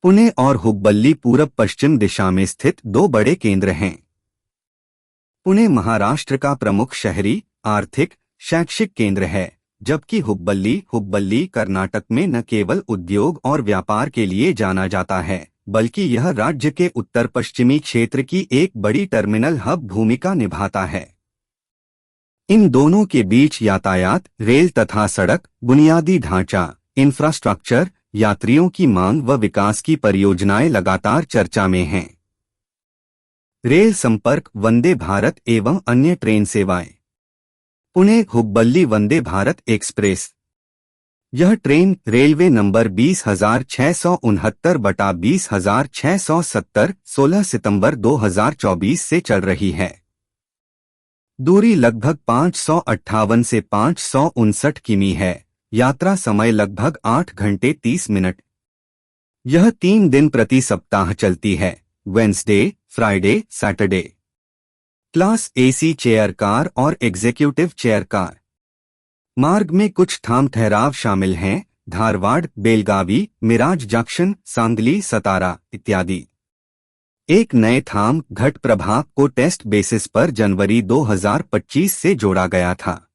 पुणे और हुब्बल्ली पूरब पश्चिम दिशा में स्थित दो बड़े केंद्र हैं। पुणे महाराष्ट्र का प्रमुख शहरी, आर्थिक, शैक्षिक केंद्र है, जबकि हुब्बल्ली कर्नाटक में न केवल उद्योग और व्यापार के लिए जाना जाता है, बल्कि यह राज्य के उत्तर पश्चिमी क्षेत्र की एक बड़ी टर्मिनल हब भूमिका निभाता है। इन दोनों के बीच यातायात, रेल तथा सड़क, बुनियादी ढांचा, इंफ्रास्ट्रक्चर, यात्रियों की मांग व विकास की परियोजनाएं लगातार चर्चा में हैं। रेल संपर्क, वंदे भारत एवं अन्य ट्रेन सेवाएं। पुणे हुब्बल्ली वंदे भारत एक्सप्रेस। यह ट्रेन रेलवे नंबर 20,669/20,670 16 सितंबर 2024 से चल रही है। दूरी लगभग 558 से 559 किमी है। यात्रा समय लगभग 8 घंटे 30 मिनट। यह 3 दिन प्रति सप्ताह चलती है, Wednesday, Friday, Saturday. Class AC chair car और एग्जीक्यूटिव चेयर कार। मार्ग में कुछ थाम ठहराव शामिल हैं, धारवाड़, बेलगावी, मिराज जंक्शन, सांगली, सतारा इत्यादि। एक नए थाम घटप्रभा को टेस्ट बेसिस पर जनवरी 2025 से जोड़ा गया था।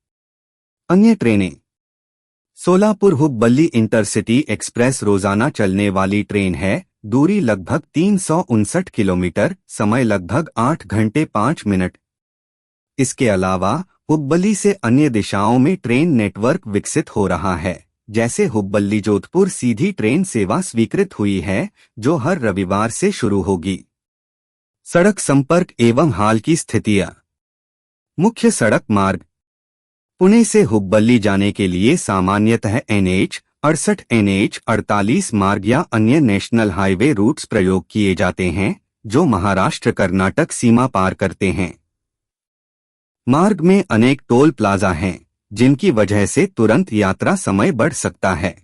अन्य ट्रेनें। सोलापुर हुब्बल्ली इंटरसिटी एक्सप्रेस रोजाना चलने वाली ट्रेन है। दूरी लगभग 359 किलोमीटर, समय लगभग 8 घंटे 5 मिनट। इसके अलावा हुब्बल्ली से अन्य दिशाओं में ट्रेन नेटवर्क विकसित हो रहा है, जैसे हुब्बल्ली जोधपुर सीधी ट्रेन सेवा स्वीकृत हुई है, जो हर रविवार से शुरू होगी। सड़क संपर्क एवं हाल की स्थितियां। मुख्य सड़क मार्ग। पुणे से हुब्बल्ली जाने के लिए सामान्यतः NH 68, NH 48 मार्ग या अन्य नेशनल हाईवे रूट्स प्रयोग किए जाते हैं, जो महाराष्ट्र कर्नाटक सीमा पार करते हैं। मार्ग में अनेक टोल प्लाजा हैं, जिनकी वजह से तुरंत यात्रा समय बढ़ सकता है।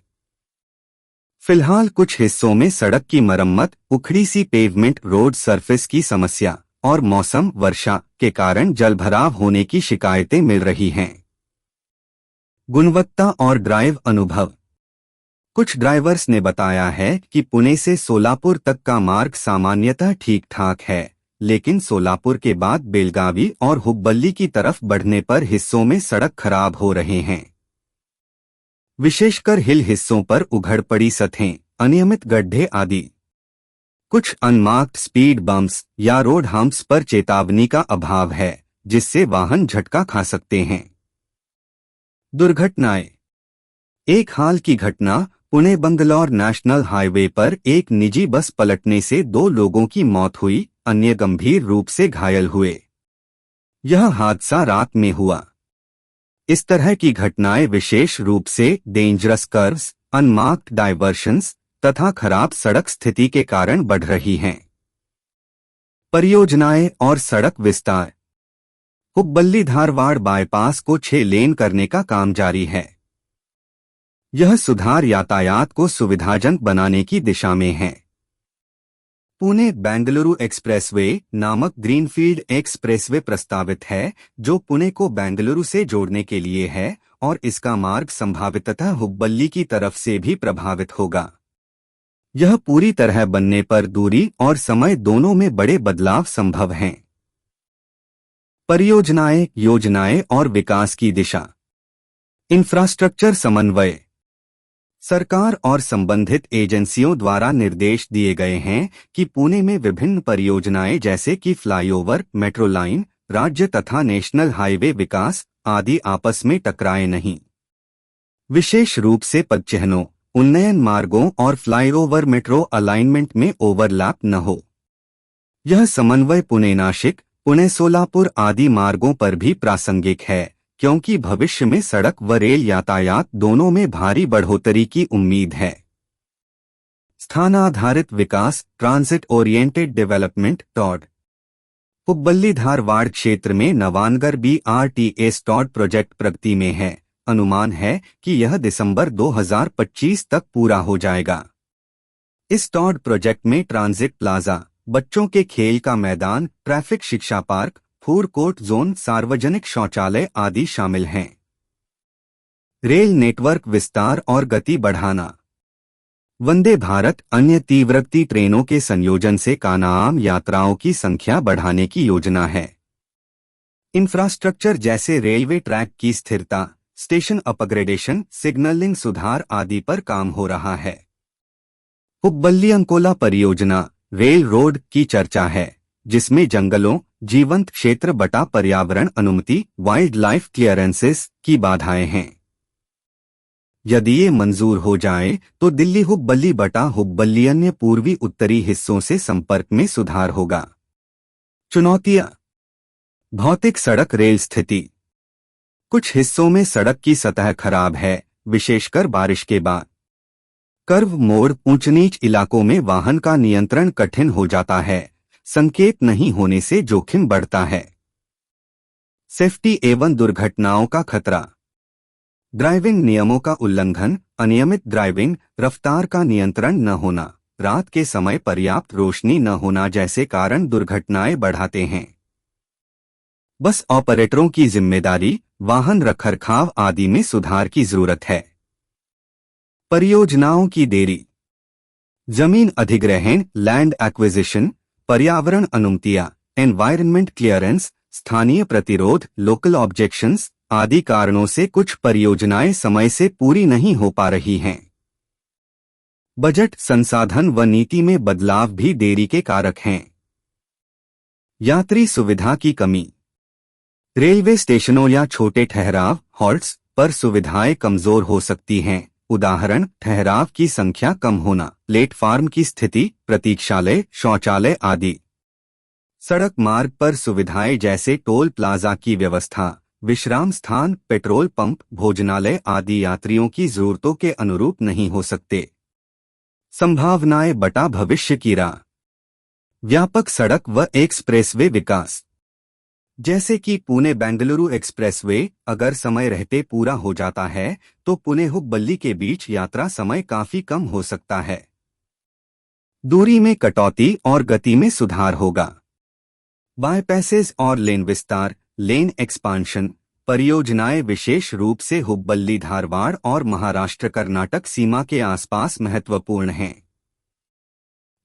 फिलहाल कुछ हिस्सों में सड़क की मरम्मत, उखड़ी सी पेवमेंट, रोड सरफेस की समस्या और मौसम वर्षा के कारण जलभराव होने की शिकायतें मिल रही हैं। गुणवत्ता और ड्राइव अनुभव। कुछ ड्राइवर्स ने बताया है कि पुणे से सोलापुर तक का मार्ग सामान्यतः ठीक ठाक है, लेकिन सोलापुर के बाद बेलगावी और हुब्बल्ली की तरफ बढ़ने पर हिस्सों में सड़क खराब हो रहे हैं। विशेषकर हिल हिस्सों पर उघड़ पड़ी सतहें, अनियमित गड्ढे आदि। कुछ अनमार्क्ड स्पीड बम्प्स या रोड हम्प्स पर चेतावनी का अभाव है, जिससे वाहन झटका खा सकते हैं। दुर्घटनाएं। एक हाल की घटना, पुणे बंगलौर नेशनल हाईवे पर एक निजी बस पलटने से 2 लोगों की मौत हुई, अन्य गंभीर रूप से घायल हुए। यह हादसा रात में हुआ। इस तरह की घटनाएं विशेष रूप से डेंजरस कर्व्स, अनमार्क्ड डायवर्शंस तथा खराब सड़क स्थिति के कारण बढ़ रही हैं। परियोजनाएं और सड़क विस्तार। हुब्बल्ली धारवाड़ बाईपास को 6 लेन करने का काम जारी है। यह सुधार यातायात को सुविधाजनक बनाने की दिशा में है। पुणे बेंगलुरु एक्सप्रेसवे नामक ग्रीनफील्ड एक्सप्रेसवे प्रस्तावित है, जो पुणे को बेंगलुरु से जोड़ने के लिए है और इसका मार्ग संभाविततः हुब्बल्ली की तरफ से भी प्रभावित होगा। यह पूरी तरह बनने पर दूरी और समय दोनों में बड़े बदलाव संभव हैं। परियोजनाएं, योजनाएं और विकास की दिशा। इंफ्रास्ट्रक्चर समन्वय। सरकार और संबंधित एजेंसियों द्वारा निर्देश दिए गए हैं कि पुणे में विभिन्न परियोजनाएं जैसे कि फ्लाईओवर, मेट्रो लाइन, राज्य तथा नेशनल हाईवे विकास आदि आपस में टकराए नहीं। विशेष रूप से पदचिह्नों, उन्नयन मार्गों और फ्लाईओवर मेट्रो अलाइनमेंट में ओवरलैप न हो। यह समन्वय पुणे नासिक, पुणे सोलापुर आदि मार्गों पर भी प्रासंगिक है, क्योंकि भविष्य में सड़क व रेल यातायात दोनों में भारी बढ़ोतरी की उम्मीद है। स्थानाधारित विकास, transit oriented development, TOD. Hubballi Dharwad क्षेत्र में नवानगर BRTS टॉड प्रोजेक्ट प्रगति में है। अनुमान है कि यह दिसंबर 2025 तक पूरा हो जाएगा। इस टॉड प्रोजेक्ट में ट्रांजिट प्लाजा, बच्चों के खेल का मैदान, ट्रैफिक शिक्षा पार्क, फूड कोर्ट जोन, सार्वजनिक शौचालय आदि शामिल हैं। रेल नेटवर्क विस्तार और गति बढ़ाना। वंदे भारत अन्य तीव्रगति ट्रेनों के संयोजन से कानाम यात्राओं की संख्या बढ़ाने की योजना है। इंफ्रास्ट्रक्चर जैसे रेलवे ट्रैक की स्थिरता, स्टेशन अपग्रेडेशन, सिग्नलिंग सुधार आदि पर काम हो रहा है। हुब्बल्ली अंकोला परियोजना रेल रोड की चर्चा है, जिसमें जंगलों, जीवंत क्षेत्र बटा पर्यावरण अनुमति, वाइल्ड लाइफ क्लियरेंसेस की बाधाएं हैं। यदि ये मंजूर हो जाए तो दिल्ली हुब्बल्ली बटा हुब्बल्ली अन्य पूर्वी उत्तरी हिस्सों से संपर्क में सुधार होगा। चुनौतियां। भौतिक सड़क रेल स्थिति। कुछ हिस्सों में सड़क की सतह खराब है, विशेषकर बारिश के बाद। कर्व मोड़, ऊंच नीच इलाकों में वाहन का नियंत्रण कठिन हो जाता है। संकेत नहीं होने से जोखिम बढ़ता है। सेफ्टी एवं दुर्घटनाओं का खतरा। ड्राइविंग नियमों का उल्लंघन, अनियमित ड्राइविंग, रफ्तार का नियंत्रण न होना, रात के समय पर्याप्त रोशनी न होना जैसे कारण दुर्घटनाएं बढ़ाते हैं। बस ऑपरेटरों की जिम्मेदारी, वाहन रखरखाव आदि में सुधार की जरूरत है। परियोजनाओं की देरी। जमीन अधिग्रहण, लैंड एक्विजिशन, पर्यावरण अनुमतियां, एनवायरनमेंट क्लियरेंस, स्थानीय प्रतिरोध, लोकल ऑब्जेक्शंस आदि कारणों से कुछ परियोजनाएं समय से पूरी नहीं हो पा रही हैं। बजट, संसाधन व नीति में बदलाव भी देरी के कारक हैं। यात्री सुविधा की कमी। रेलवे स्टेशनों या छोटे ठहराव हॉल्ट्स पर सुविधाएं कमजोर हो सकती हैं। उदाहरण, ठहराव की संख्या कम होना, प्लेटफार्म की स्थिति, प्रतीक्षालय, शौचालय आदि। सड़क मार्ग पर सुविधाएं जैसे टोल प्लाजा की व्यवस्था, विश्राम स्थान, पेट्रोल पंप, भोजनालय आदि यात्रियों की जरूरतों के अनुरूप नहीं हो सकते। संभावनाएं बटा भविष्य की राह। व्यापक सड़क व एक्सप्रेसवे विकास, जैसे कि पुणे बेंगलुरु एक्सप्रेसवे, अगर समय रहते पूरा हो जाता है तो पुणे हुब्बल्ली के बीच यात्रा समय काफी कम हो सकता है। दूरी में कटौती और गति में सुधार होगा। बाईपैसेज और लेन विस्तार, लेन एक्सपांशन परियोजनाएं विशेष रूप से हुब्बल्ली धारवाड़ और महाराष्ट्र कर्नाटक सीमा के आसपास महत्वपूर्ण हैं।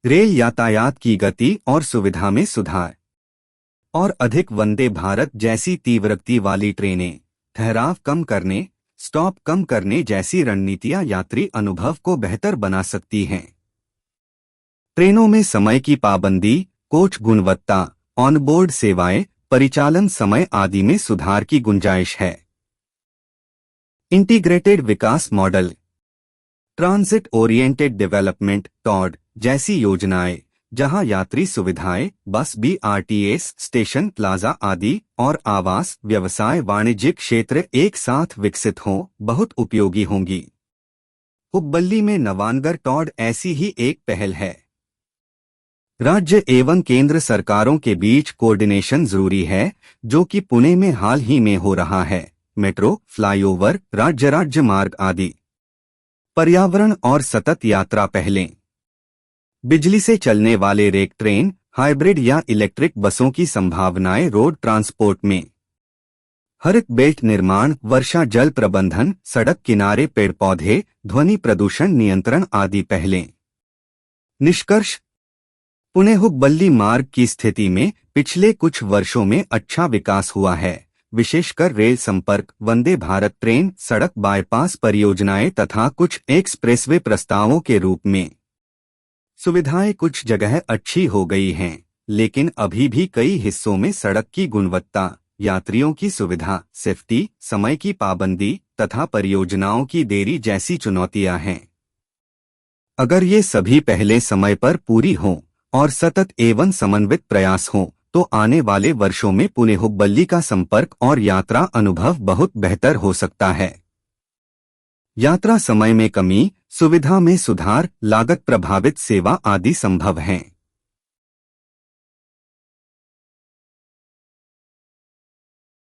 रेल यातायात की गति और सुविधा में सुधार और अधिक वंदे भारत जैसी तीव्रगति वाली ट्रेनें, ठहराव कम करने, स्टॉप कम करने जैसी रणनीतियां यात्री अनुभव को बेहतर बना सकती हैं। ट्रेनों में समय की पाबंदी, कोच गुणवत्ता, ऑनबोर्ड सेवाएं, परिचालन समय आदि में सुधार की गुंजाइश है। इंटीग्रेटेड विकास model, transit oriented development TOD जैसी योजनाएं, जहां यात्री सुविधाएं, बस, बीआरटीएस, स्टेशन, प्लाजा आदि और आवास, व्यवसाय, वाणिज्यिक क्षेत्र एक साथ विकसित हों, बहुत उपयोगी होंगी। हुब्बल्ली में नवानगर टॉड ऐसी ही एक पहल है। राज्य एवं केंद्र सरकारों के बीच कोऑर्डिनेशन जरूरी है, जो कि पुणे में हाल ही में हो रहा है। मेट्रो, फ्लाईओवर, राज्य मार्ग आदि। पर्यावरण और सतत यात्रा पहलें। बिजली से चलने वाले रेक ट्रेन, हाइब्रिड या इलेक्ट्रिक बसों की संभावनाएं रोड ट्रांसपोर्ट में। हरित बेल्ट निर्माण, वर्षा जल प्रबंधन, सड़क किनारे पेड़ पौधे, ध्वनि प्रदूषण नियंत्रण आदि पहलें। निष्कर्ष। पुणे हुब्बल्ली मार्ग की स्थिति में पिछले कुछ वर्षों में अच्छा विकास हुआ है, विशेषकर रेल संपर्क, वंदे भारत ट्रेन, सड़क बाईपास परियोजनाएं तथा कुछ एक्सप्रेसवे प्रस्तावों के रूप में। सुविधाएं कुछ जगह अच्छी हो गई हैं, लेकिन अभी भी कई हिस्सों में सड़क की गुणवत्ता, यात्रियों की सुविधा, सेफ्टी, समय की पाबंदी तथा परियोजनाओं की देरी जैसी चुनौतियां हैं। अगर ये सभी पहले समय पर पूरी हों और सतत एवं समन्वित प्रयास हों, तो आने वाले वर्षों में पुणे हुब्बल्ली का संपर्क और यात्रा अनुभव बहुत बेहतर हो सकता है। यात्रा समय में कमी, सुविधा में सुधार, लागत प्रभावित सेवा आदि संभव हैं।